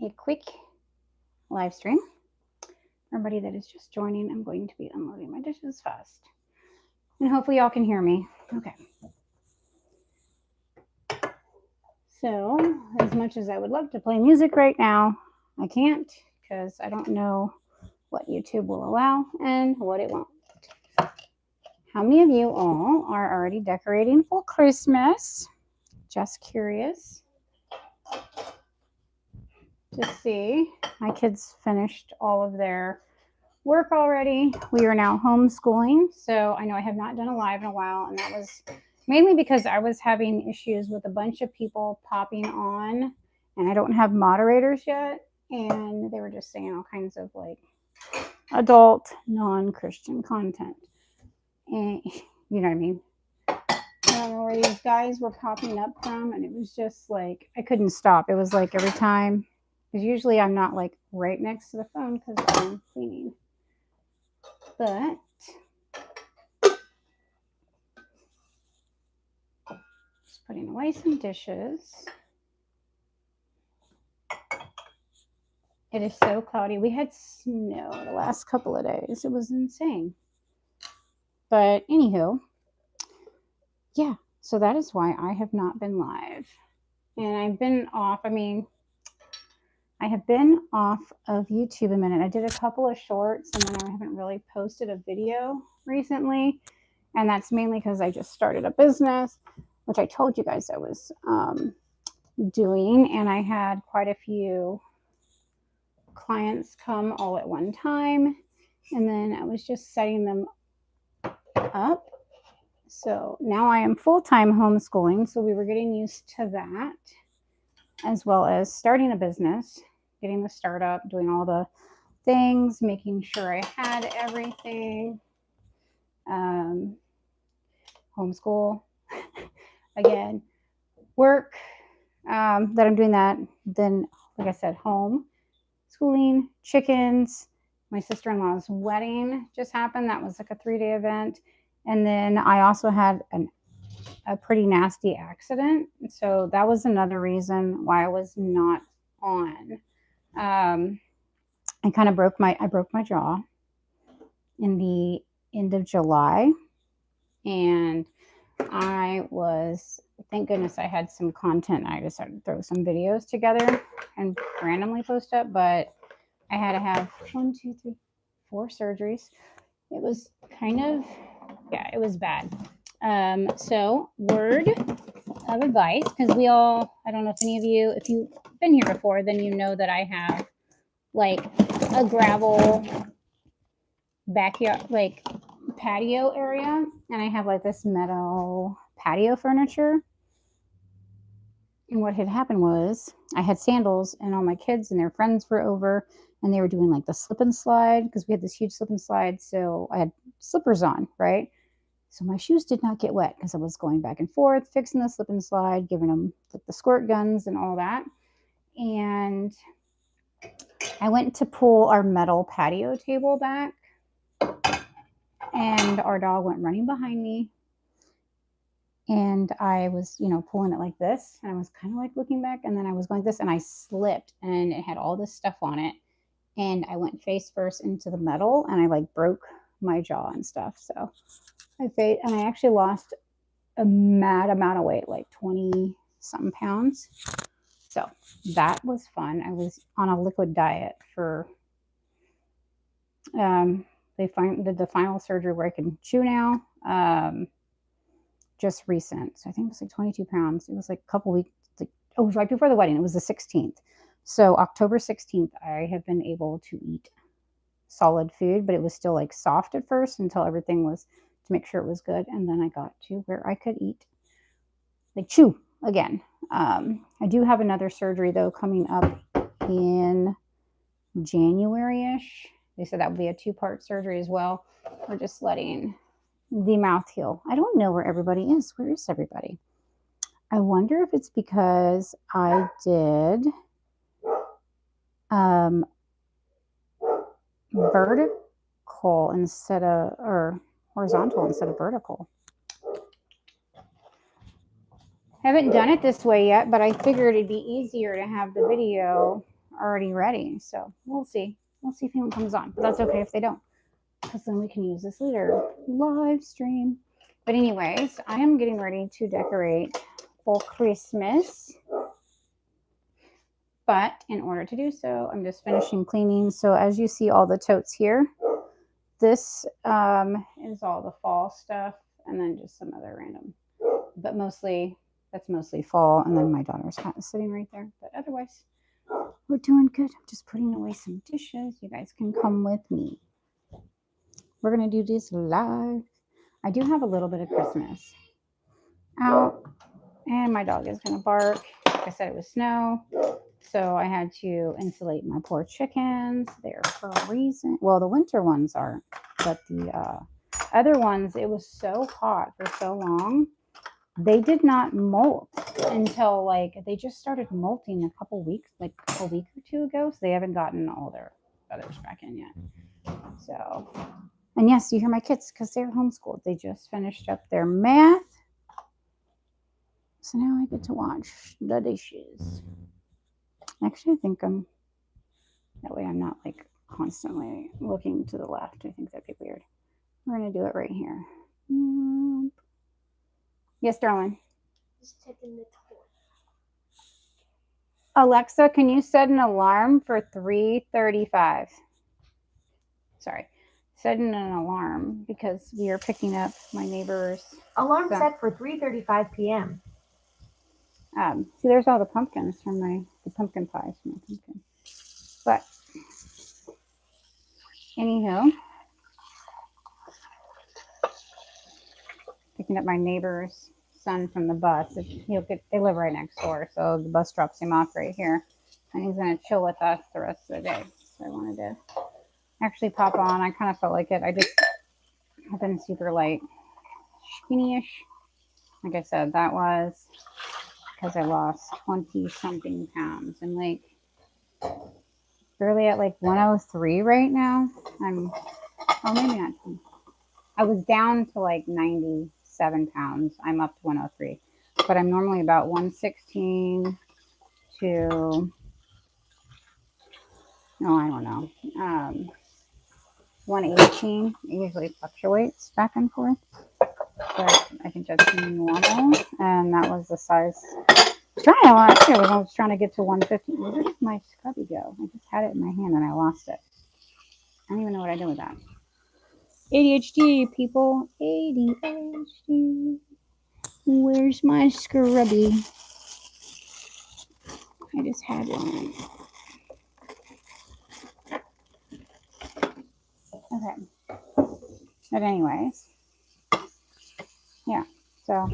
a quick live stream. Everybody that is just joining, I'm going to be unloading my dishes fast. And hopefully y'all can hear me. Okay. So, as much as I would love to play music right now, I can't because I don't know what YouTube will allow and what it won't. How many of you all are already decorating for Christmas? Just curious to see. My kids finished all of their work already. We are now homeschooling, so I know I have not done a live in a while, and that was mainly because I was having issues with a bunch of people popping on, and I don't have moderators yet, and they were just saying all kinds of like adult non-Christian content, and you know what I mean. I don't know where these guys were popping up from, and it was just like I couldn't stop. It was like every time, because usually I'm not like right next to the phone because I'm cleaning. But just putting away some dishes. It is so cloudy. We had snow the last couple of days. It was insane. But anywho, yeah, so that is why I have not been live. And I've been off. I mean, I have been off of YouTube a minute. I did a couple of shorts and then I haven't really posted a video recently. And that's mainly because I just started a business, which I told you guys I was doing. And I had quite a few clients come all at one time. And then I was just setting them up. So now I am full-time homeschooling. So we were getting used to that, as well as starting a business, getting the startup, doing all the things, making sure I had everything. Homeschool again, work, that I'm doing that. Then, like I said, home, schooling, chickens. My sister-in-law's wedding just happened. That was like a 3-day event. And then I also had a pretty nasty accident. So that was another reason why I was not on. I kind of broke my jaw in the end of July. And I was, thank goodness I had some content. I decided to throw some videos together and randomly post up, but I had to have 1, 2, 3, 4 surgeries. It was kind of, yeah, it was bad. So word of advice, because we all, I don't know if any of you, if you've been here before, then you know that I have like a gravel backyard, like patio area, and I have like this metal patio furniture. And what had happened was I had sandals, and all my kids and their friends were over, and they were doing like the slip and slide because we had this huge slip and slide. So I had slippers on, right? So my shoes did not get wet because I was going back and forth, fixing the slip and slide, giving them the squirt guns and all that. And I went to pull our metal patio table back, and our dog went running behind me. And I was, pulling it like this, and I was kind of like looking back, and then I was going like this, and I slipped, and it had all this stuff on it, and I went face first into the metal, and I like broke my jaw and stuff. So I actually lost a mad amount of weight, like 20 something pounds. So that was fun. I was on a liquid diet for they did the final surgery where I can chew now. Just recent. So I think it was like 22 pounds. It was like a couple weeks. It was right before the wedding. It was the 16th. So October 16th, I have been able to eat solid food, but it was still like soft at first until everything was to make sure it was good. And then I got to where I could eat, like chew again. I do have another surgery though coming up in January-ish. They said that would be a 2-part surgery as well. We're just letting the mouth heal. I don't know where everybody is. Where is everybody? I wonder if it's because I did vertical instead of, or horizontal instead of vertical. I haven't done it this way yet, but I figured it'd be easier to have the video already ready. So we'll see. We'll see if anyone comes on. But that's okay if they don't, because then we can use this later live stream. But anyways, I am getting ready to decorate for Christmas. But in order to do so, I'm just finishing cleaning. So as you see all the totes here, this is all the fall stuff, and then just some other random, but mostly, that's mostly fall. And then my daughter's hat is sitting right there. But otherwise, we're doing good. I'm just putting away some dishes. You guys can come with me. We're going to do this live. I do have a little bit of Christmas out, and my dog is going to bark. Like I said, it was snow. So I had to insulate my poor chickens. They're freezing. Well, the winter ones aren't, but the other ones, it was so hot for so long. They did not molt until like, they just started molting a couple weeks, like a week or two ago. So they haven't gotten all their feathers back in yet. So, and yes, you hear my kids because they're homeschooled. They just finished up their math. So now I get to watch the dishes. Actually, I think that way I'm not like constantly looking to the left. I think that'd be weird. We're going to do it right here. Yes, darling. Just checking the toy. Alexa, can you set an alarm for 3:35? Sorry. Setting an alarm because we are picking up my neighbor's. Alarm set for 3:35 p.m. See, there's all the pumpkins from the pumpkin pies from my pumpkin. But, anywho, picking up my neighbor's son from the bus. They live right next door, so the bus drops him off right here. And he's going to chill with us the rest of the day. So I wanted to actually pop on. I kind of felt like it. I've been super light, skinny-ish. Like I said, that was because I lost 20-something pounds. I'm like barely at like 103 right now. Maybe not. I was down to like 97 pounds. I'm up to 103. But I'm normally about 116 to, no, I don't know, 118. It usually fluctuates back and forth. But I think that's normal. And that was the size. I was trying to get to 150. Where did my scrubby go? I just had it in my hand and I lost it. I don't even know what I did with that. ADHD, people. ADHD. Where's my scrubby? I just had one. Okay. But anyways. Yeah. So,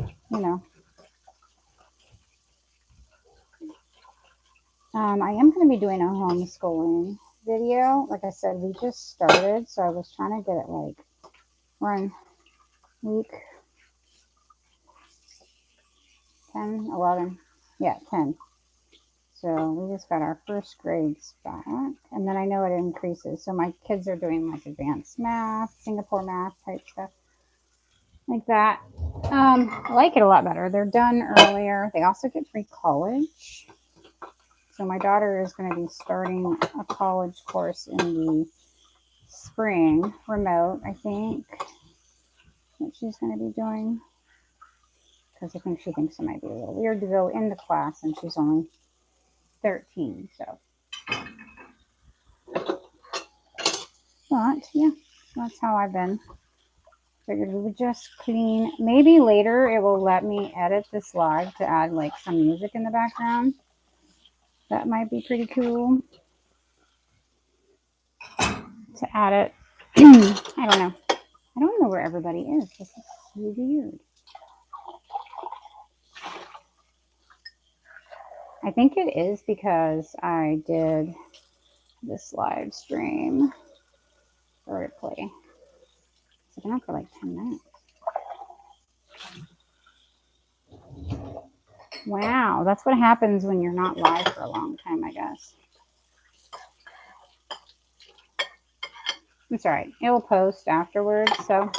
I am going to be doing a homeschooling video. Like I said, we just started, so I was trying to get it like, we're in week 10, 11, yeah, 10. So we just got our first grades back, and then I know it increases. So my kids are doing like advanced math, Singapore math type stuff, like that. I like it a lot better. They're done earlier. They also get free college. So my daughter is going to be starting a college course in the spring, remote, I think, that she's going to be doing. Because I think she thinks it might be a little weird to go into class, and she's only 13, so. But, yeah, that's how I've been. Figured we would just clean. Maybe later it will let me edit this live to add, like, some music in the background. That might be pretty cool to add it. I don't know. I don't know where everybody is. This is so weird. I think it is because I did this live stream for replay. It's been on for like 10 minutes. Wow, that's what happens when you're not live for a long time, I guess. It's alright. It will post afterwards, so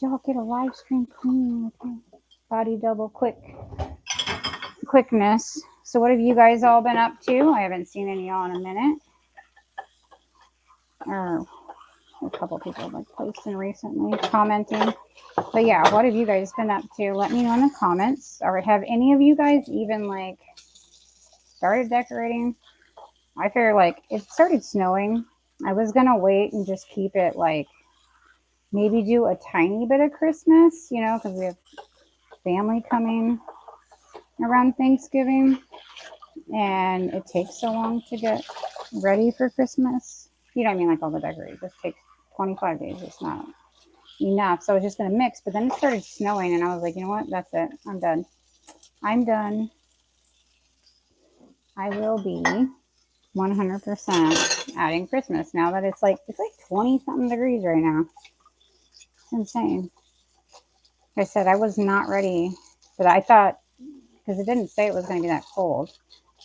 y'all get a live stream cleaning with me. Body double quickness. So what have you guys all been up to? I haven't seen any of y'all in a minute. Or a couple people like posting recently, commenting. But yeah, what have you guys been up to? Let me know in the comments. Or have any of you guys even like started decorating? I feel like it started snowing. I was gonna wait and just keep it like maybe do a tiny bit of Christmas, you know, because we have family coming around Thanksgiving and it takes so long to get ready for Christmas. You know what I mean? Like all the decorating just takes 25 days. It's not enough. So I was just going to mix, but then it started snowing and I was like, you know what? That's it. I'm done. I'm done. I will be 100% adding Christmas now that it's like 20 something degrees right now. It's insane. Like I said, I was not ready, but I thought, because it didn't say it was going to be that cold.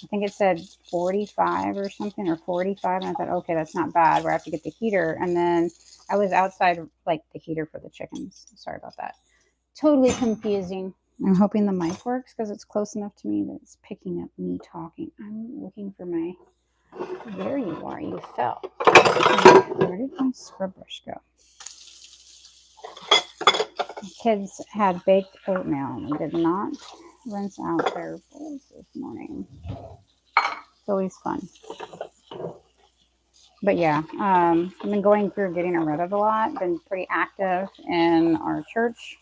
I think it said 45 or something, or 45. And I thought, okay, that's not bad. Where I have to get the heater. And then I was outside, like the heater for the chickens. Sorry about that. Totally confusing. I'm hoping the mic works because it's close enough to me that it's picking up me talking. I'm looking for my, there you are, you fell. Where did my scrub brush go? The kids had baked oatmeal and they did not rinse out their bowls this morning. It's always fun. But yeah, I've been going through getting rid of a lot. Been pretty active in our church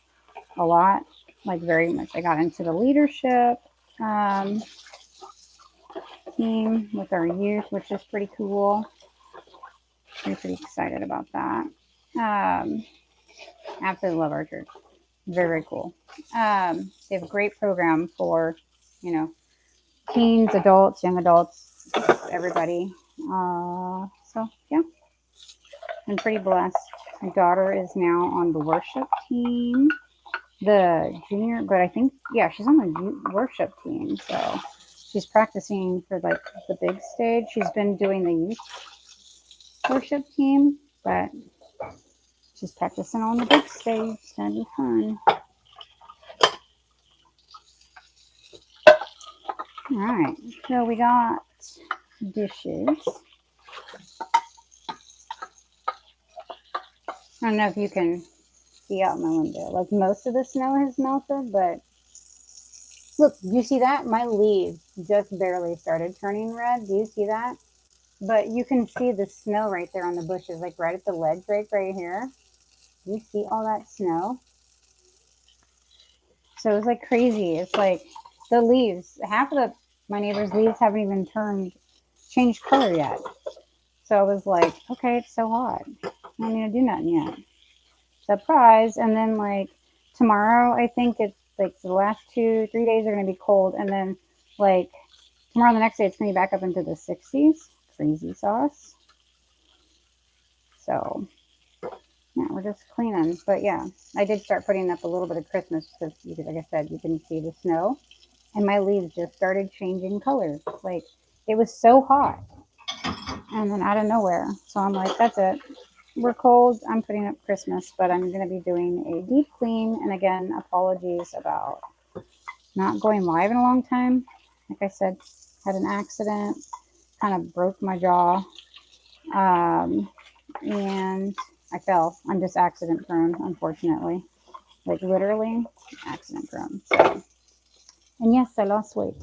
a lot. Like very much. I got into the leadership team with our youth, which is pretty cool. I'm pretty excited about that. Absolutely love our church. Very, very cool. They have a great program for, you know, teens, adults, young adults, everybody. So yeah, I'm pretty blessed. My daughter is now on the worship team, the junior, but I think, yeah, she's on the worship team. So she's practicing for like the big stage. She's been doing the youth worship team, but she's practicing on the big stage. It's gonna be fun. All right, so we got dishes. I don't know if you can see out my window. Like most of the snow has melted, but look, do you see that? My leaves just barely started turning red. Do you see that? But you can see the snow right there on the bushes, like right at the ledge right here. Do you see all that snow? So it's like crazy. It's like the leaves, half of my neighbor's leaves haven't even changed color yet. So I was like, okay, it's so hot. I'm not gonna do nothing yet. Surprise. And then like tomorrow, I think it's like the last 2-3 days are gonna be cold, and then like tomorrow, the next day, it's gonna be back up into the 60s. Crazy sauce. So yeah, we're just cleaning. But yeah, I did start putting up a little bit of Christmas because, like I said, you can see the snow, and my leaves just started changing colors. Like it was so hot, and then out of nowhere, so I'm like, that's it. We're cold. I'm putting up Christmas, but I'm going to be doing a deep clean. And again, apologies about not going live in a long time. Like I said, had an accident, kind of broke my jaw, and I fell. I'm just accident prone, unfortunately. Like literally accident prone. So, and yes, I lost weight.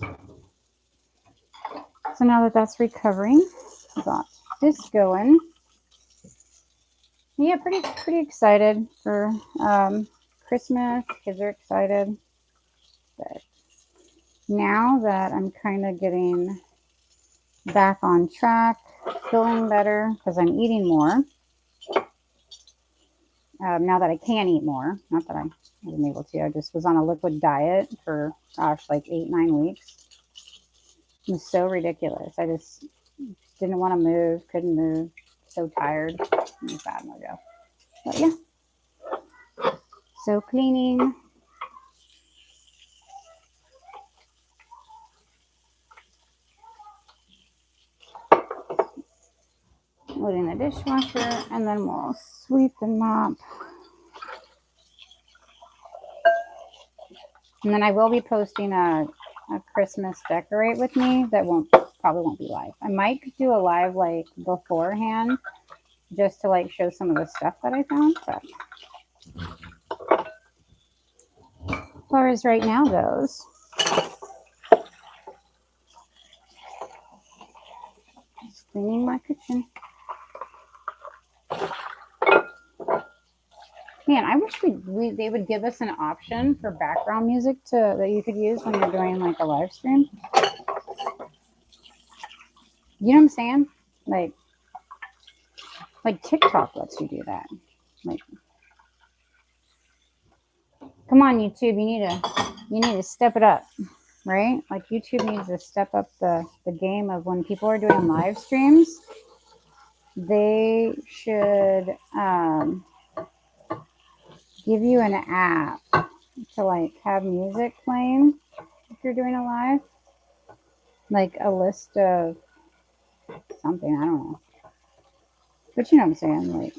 So now that that's recovering, I got this going. Yeah, pretty excited for Christmas. Kids are excited. But now that I'm kind of getting back on track, feeling better because I'm eating more. Now that I can eat more, not that I wasn't able to. I just was on a liquid diet for, gosh, like 8-9 weeks. It was so ridiculous. I just didn't want to move, couldn't move, so tired. It was bad mojo. But yeah. So cleaning. Loading the dishwasher, and then we'll sweep and mop. And then I will be posting a a Christmas decorate with me that probably won't be live. I might do a live like beforehand just to like show some of the stuff that I found. But as far as right now goes, just cleaning my kitchen. Man, I wish they would give us an option for background music that you could use when you're doing like a live stream. You know what I'm saying? Like TikTok lets you do that. Like, come on, YouTube, you need to step it up, right? Like YouTube needs to step up the game of when people are doing live streams. They should give you an app to like have music playing if you're doing a live, like a list of something, I don't know, but you know what I'm saying. Like,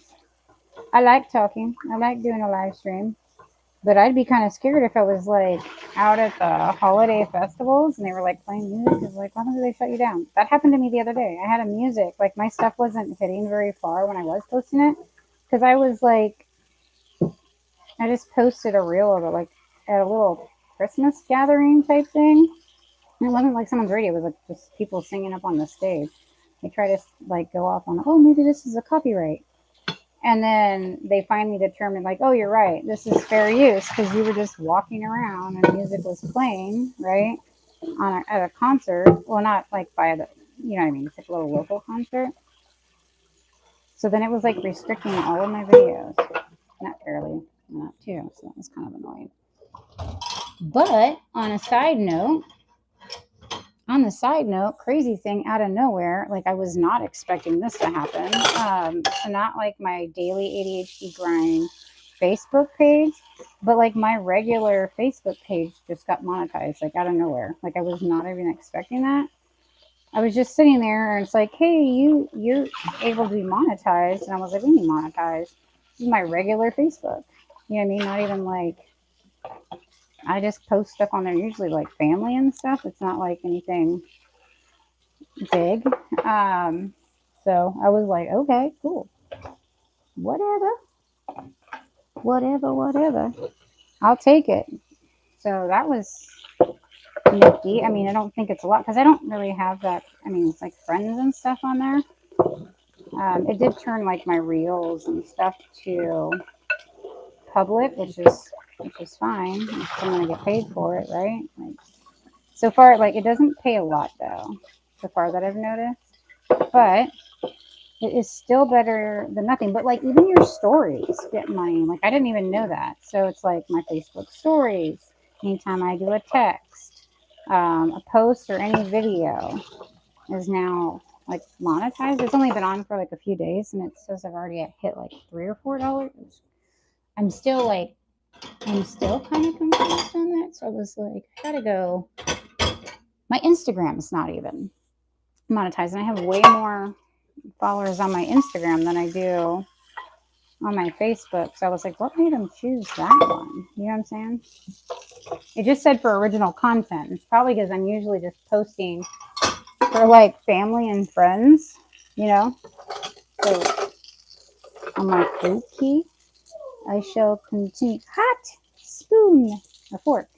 I like talking, I like doing a live stream, but I'd be kind of scared if I was like out at the holiday festivals and they were like playing music. It's like, why don't they shut you down? That happened to me the other day. I had a music, like my stuff wasn't hitting very far when I was posting it because I was like, I just posted a reel of it, like at a little Christmas gathering type thing. And it wasn't like someone's radio; it was like just people singing up on the stage. They try to like go off on, oh, maybe this is a copyright, and then they finally determined, like, oh, you're right, this is fair use because you were just walking around and music was playing, right, at a concert. Well, not like by the, you know what I mean? It's like a little local concert. So then it was like restricting all of my videos, not fairly. Not too, so that was kind of annoying. But on the side note, crazy thing out of nowhere, like I was not expecting this to happen. So not like my daily ADHD grind Facebook page, but like my regular Facebook page just got monetized, like out of nowhere. Like I was not even expecting that. I was just sitting there and it's like, hey, you're able to be monetized, and I was like, we need monetized. This is my regular Facebook. You know what I mean? Not even like, I just post stuff on there, usually like family and stuff. It's not like anything big. So I was like, okay, cool. Whatever. I'll take it. So that was nifty. I mean, I don't think it's a lot because I don't really have that. I mean, it's like friends and stuff on there. It did turn like my reels and stuff to public, which is fine. I'm gonna get paid for it, right? Like, so far, like it doesn't pay a lot though. So far that I've noticed, but it is still better than nothing. But like even your stories get money. Like I didn't even know that. So it's like my Facebook stories. Anytime I do a text, a post, or any video is now like monetized. It's only been on for like a few days, and it says I've already hit like $3 or $4. I'm still kind of confused on that. So I was like, I gotta go. My Instagram's not even monetized, and I have way more followers on my Instagram than I do on my Facebook. So I was like, what made them choose that one? You know what I'm saying? It just said for original content. It's probably because I'm usually just posting for like family and friends, you know? So on my food key, I shall continue. Hot spoon, a fork.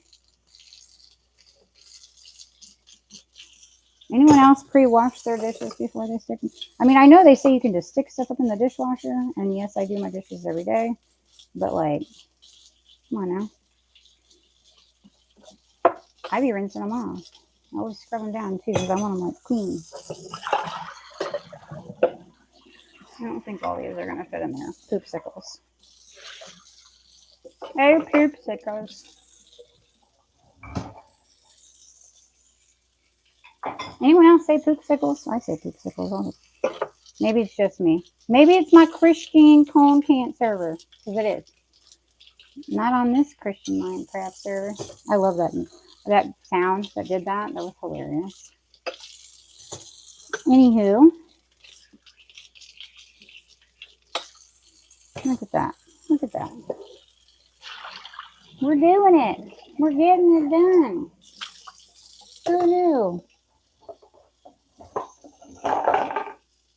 Anyone else pre-wash their dishes before they stick them? I mean, I know they say you can just stick stuff up in the dishwasher, and yes, I do my dishes every day, but like, come on now. I be rinsing them off. I always scrub them down too because I want them like clean. I don't think all these are going to fit in there. Poopsicles. Hey, poopsicles. Anyone else say poopsicles? I say poopsicles. Maybe it's just me. Maybe it's my Christian Cone Can't server, because it is. Not on this Christian Minecraft server. I love that sound that did that. That was hilarious. Anywho, look at that. Look at that. We're doing it. We're getting it done. Who knew?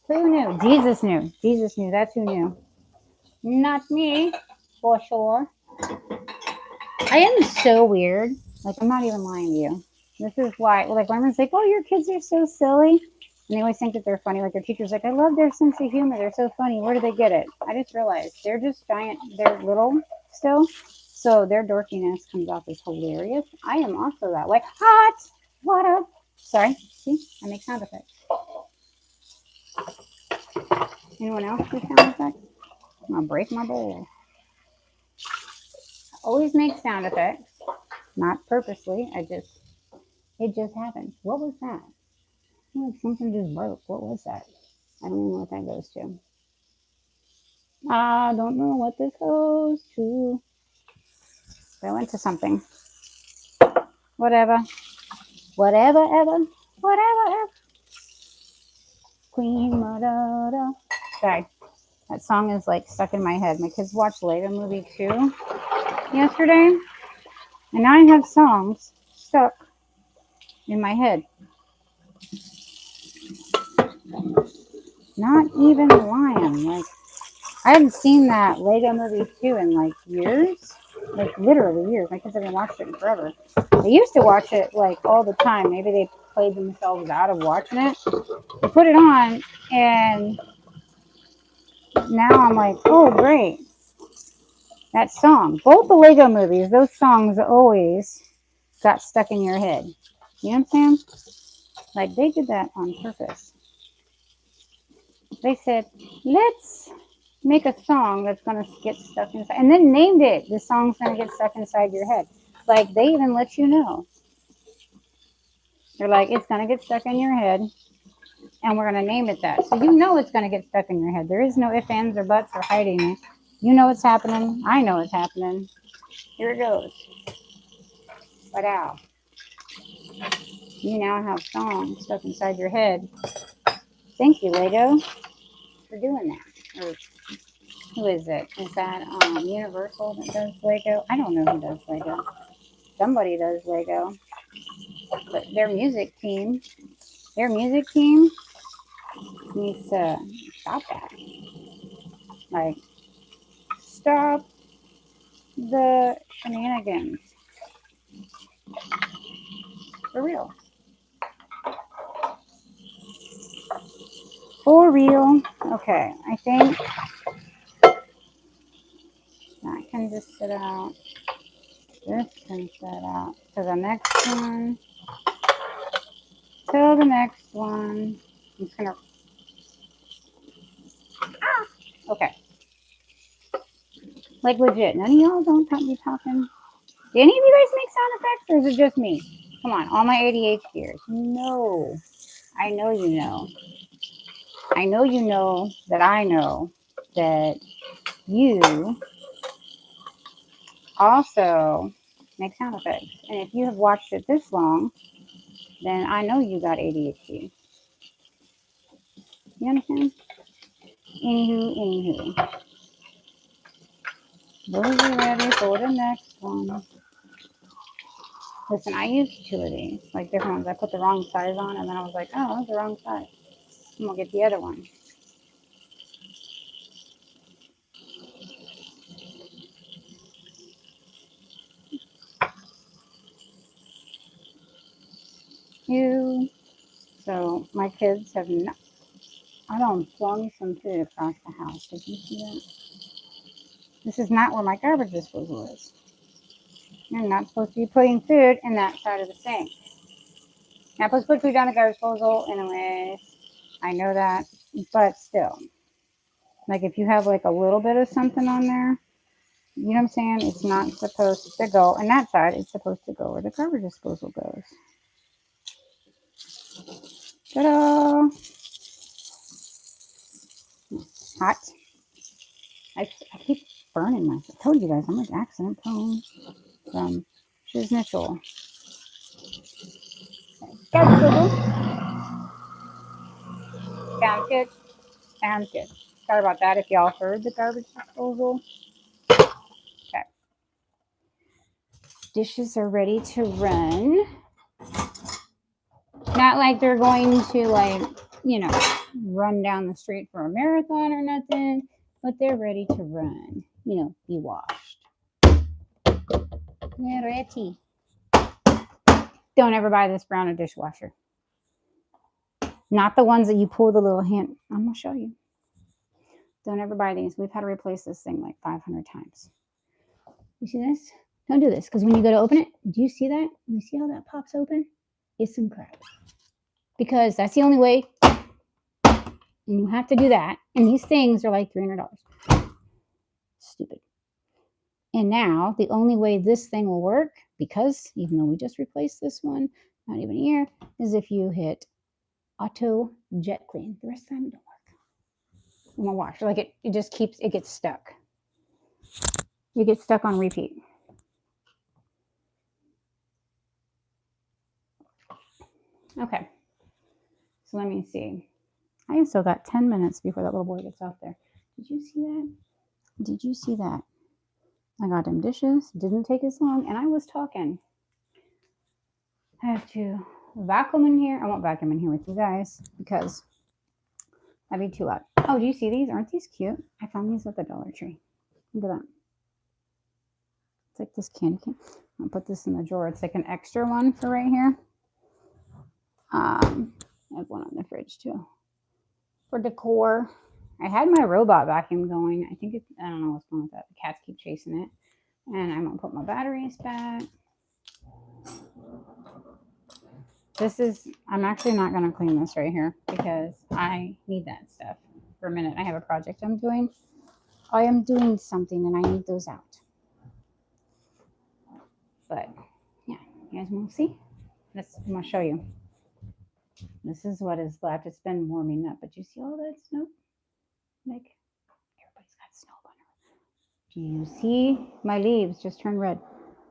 Who knew? Jesus knew. Jesus knew. That's who knew. Not me, for sure. I am so weird. Like, I'm not even lying to you. This is why, like, when everyone's like, oh, your kids are so silly. And they always think that they're funny. Like, their teacher's like, I love their sense of humor. They're so funny. Where do they get it? I just realized they're just giant. They're little still. So their dorkiness comes off as hilarious. I am also that. Like, hot water. Sorry. See? I make sound effects. Anyone else do sound effects? I'm going to break my bowl. I always make sound effects. Not purposely. It just happens. What was that? I feel like something just broke. What was that? I don't even know what that goes to. I don't know what this goes to. I went to something. Whatever. Whatever, ever. Whatever, ever. Queen Madada. Sorry. That song is like stuck in my head. My kids watched Lego Movie 2 yesterday. And now I have songs stuck in my head. Not even lying. Like, I haven't seen that Lego Movie 2 in like years. Like literally years. My kids haven't watched it in forever. They used to watch it like all the time. Maybe they played themselves out of watching it. They put it on and now I'm like, oh great. That song. Both the Lego movies, those songs always got stuck in your head. You know what I'm saying? Like they did that on purpose. They said, let's make a song that's going to get stuck inside. And then named it. The song's going to get stuck inside your head. Like, they even let you know. They're like, it's going to get stuck in your head. And we're going to name it that. So you know it's going to get stuck in your head. There is no ifs, ands, or buts or hiding it. You know it's happening. I know it's happening. Here it goes. Wow. You now have songs stuck inside your head. Thank you, Lego, for doing that. Or who is it? Is that Universal that does Lego? I don't know who does Lego. Somebody does Lego. But their music team needs to stop that. Like, stop the shenanigans. For real. For real. Okay, I think that can just sit out. This can sit out to the next one. Till the next one. I'm just gonna. Okay. Like legit. None of y'all don't be talking. Do any of you guys make sound effects, or is it just me? Come on, all my ADHDers. No. I know you know. I know you know that I know that you also make sound effects. And if you have watched it this long, then I know you got ADHD. You understand? Anywho. Those are ready for the next one. Listen, I used 2 of these, like different ones. I put the wrong size on, and then I was like, oh, that's the wrong size. I'm going to get the other one. So my kids have not. I don't flung some food across the house. Did you see that? This is not where my garbage disposal is. You're not supposed to be putting food in that side of the sink. Not supposed to put food down the garbage disposal anyways. I know that, but still. Like if you have like a little bit of something on there, you know what I'm saying? It's not supposed to go on that side. It's supposed to go where the garbage disposal goes. Ta-da! Hot. I keep burning myself. I told you guys I'm like accident prone from Shiznitchel. Sounds good. Sounds good. Sorry about that if y'all heard the garbage disposal. Okay. Dishes are ready to run. Not like they're going to like, you know, run down the street for a marathon or nothing, but they're ready to run, you know, be washed. Yeah, ready. Don't ever buy this Browner dishwasher. Not the ones that you pull the little hand. I'm going to show you. Don't ever buy these. We've had to replace this thing like 500 times. You see this? Don't do this, because when you go to open it, do you see that? You see how that pops open? It's some crap. Because that's the only way. And you have to do that. And these things are like $300. Stupid. And now the only way this thing will work, because even though we just replaced this one, not even a year, is if you hit auto jet clean. The rest of the time it don't work. I'm gonna wash. Like it just keeps, it gets stuck. You get stuck on repeat. Okay. So let me see. I still got 10 minutes before that little boy gets off there. Did you see that? Did you see that? I got them dishes. Didn't take as long. And I was talking. I have to vacuum in here. I won't vacuum in here with you guys because that'd be too loud. Oh, do you see these? Aren't these cute? I found these at the Dollar Tree. Look at that. It's like this candy cane. I'll put this in the drawer. It's like an extra one for right here. I have one on the fridge too. For decor. I had my robot vacuum going. I think I don't know what's wrong with that. The cats keep chasing it. And I'm going to put my batteries back. I'm actually not going to clean this right here because I need that stuff for a minute. I have a project I'm doing. I am doing something and I need those out. But yeah, you guys want to see? I'm going to show you. This is what is left. It's been warming up, but you see all that snow? Like, everybody's got snow on her. Do you see my leaves just turned red?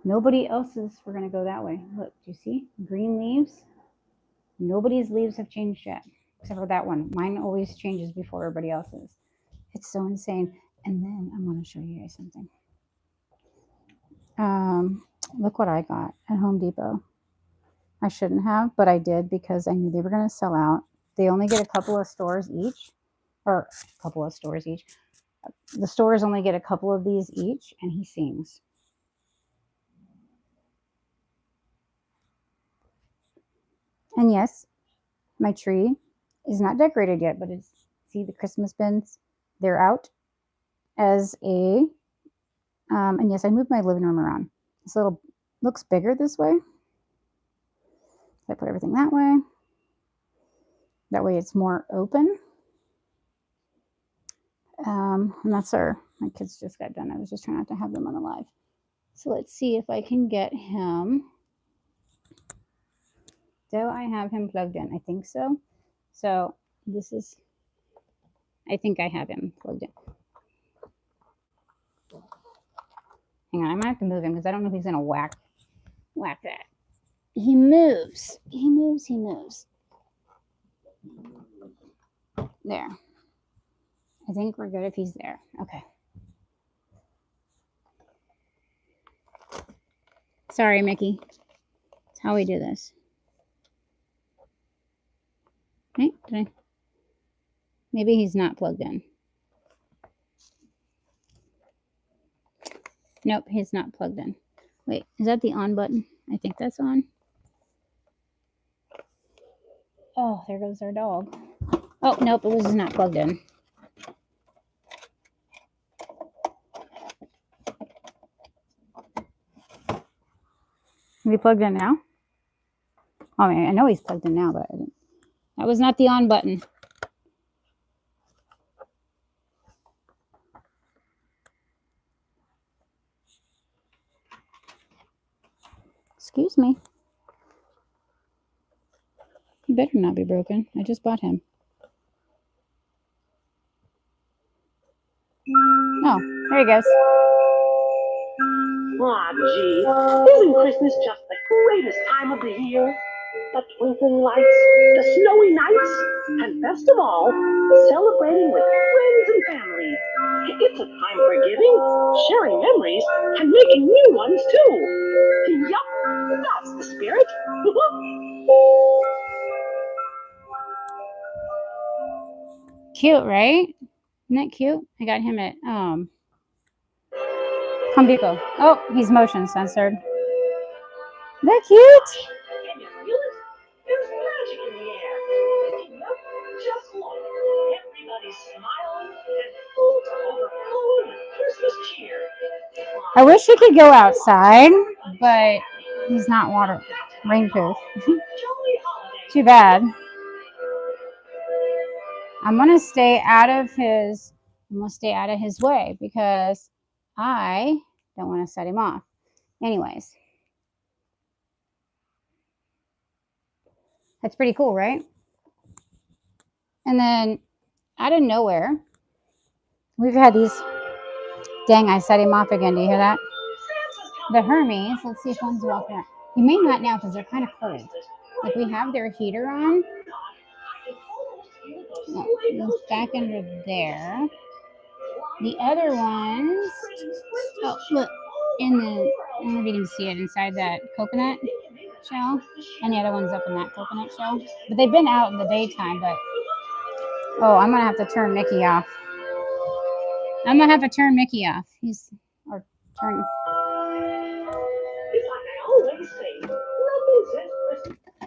Nobody else's. We're going to go that way. Look, do you see green leaves? Nobody's leaves have changed yet, except for that one. Mine always changes before everybody else's. It's so insane. And then I'm going to show you guys something. Look what I got at Home Depot. I shouldn't have, but I did because I knew they were going to sell out. They only get a couple of stores each, or a couple of stores each. The stores only get a couple of these each, and he sings. And yes, my tree is not decorated yet, but see the Christmas bins? They're out as a, and yes, I moved my living room around. This little looks bigger this way. I put everything that way. That way it's more open. And that's my kids just got done. I was just trying not to have them on the live. So let's see if I can get him. Do I have him plugged in? I think so. So this is, I think I have him plugged in. Hang on, I might have to move him because I don't know if he's going to whack that. He moves. He moves. He moves. There. I think we're good if he's there. Okay. Sorry, Mickey. That's how we do this. Okay. Maybe he's not plugged in. Nope, he's not plugged in. Wait, is that the on button? I think that's on. Oh, there goes our dog. Oh, nope, it was not plugged in. Have you plugged in now? Oh, I know he's plugged in now, but I didn't. That was not the on button. Excuse me. He better not be broken. I just bought him. Oh, there he goes. Aw, gee, isn't Christmas just the greatest time of the year? The twinkling lights, the snowy nights, and best of all, celebrating with friends and family. It's a time for giving, sharing memories, and making new ones too. Yup, that's the spirit. cute, right? Isn't that cute? I got him at Home Depot. Oh, he's motion censored. Isn't that cute? Can you feel it? There's magic in the air. Just look. Everybody's smiling and full to overflowing with Christmas cheer. I wish he could go outside, but he's not rainproof. Too bad. I'm gonna stay out of his way because I don't want to set him off. Anyways, that's pretty cool, right? And then out of nowhere, we've had these. Dang, I set him off again. Do you hear that? The Hermes. Let's see if one's walking out. You may not now because they're kind of cold. Like we have their heater on. Oh, he's back under there. The other ones. Oh, look. I don't know if you can see it inside that coconut shell. And the other one's up in that coconut shell. But they've been out in the daytime, but oh, I'm gonna have to turn Mickey off. Turn.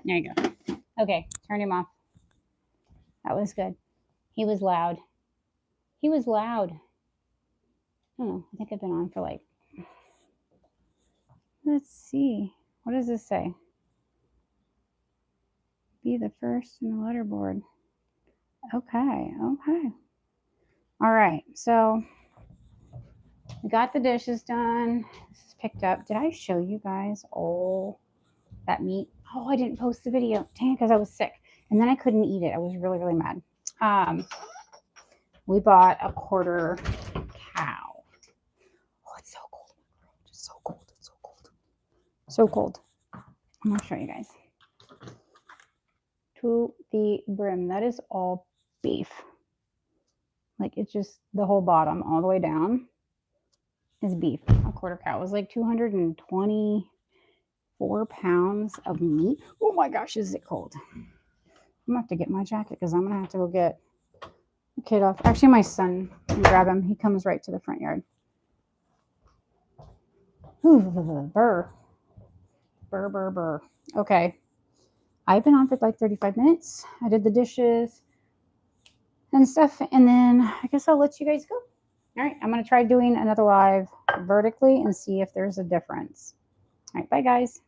There you go. Okay, turn him off. That was good. He was loud. I don't know. I think I've been on for like. Let's see. What does this say? Be the first in the letterboard. Okay. All right. So we got the dishes done. This is picked up. Did I show you guys all that meat? Oh, I didn't post the video. Dang it, because I was sick. And then I couldn't eat it. I was really, really mad. We bought a quarter cow. Oh, it's so cold. Just so cold. It's so cold. So cold. I'm going to show you guys. To the brim. That is all beef. Like it's just the whole bottom all the way down is beef. A quarter cow. It was like 224 pounds of meat. Oh my gosh, is it cold? I'm gonna have to get my jacket because I'm gonna have to go get the kid off. Actually, my son can grab him. He comes right to the front yard. Ooh, burr. Burr. Okay. I've been on for like 35 minutes. I did the dishes and stuff, and then I guess I'll let you guys go. All right, I'm going to try doing another live vertically and see if there's a difference. All right, bye guys.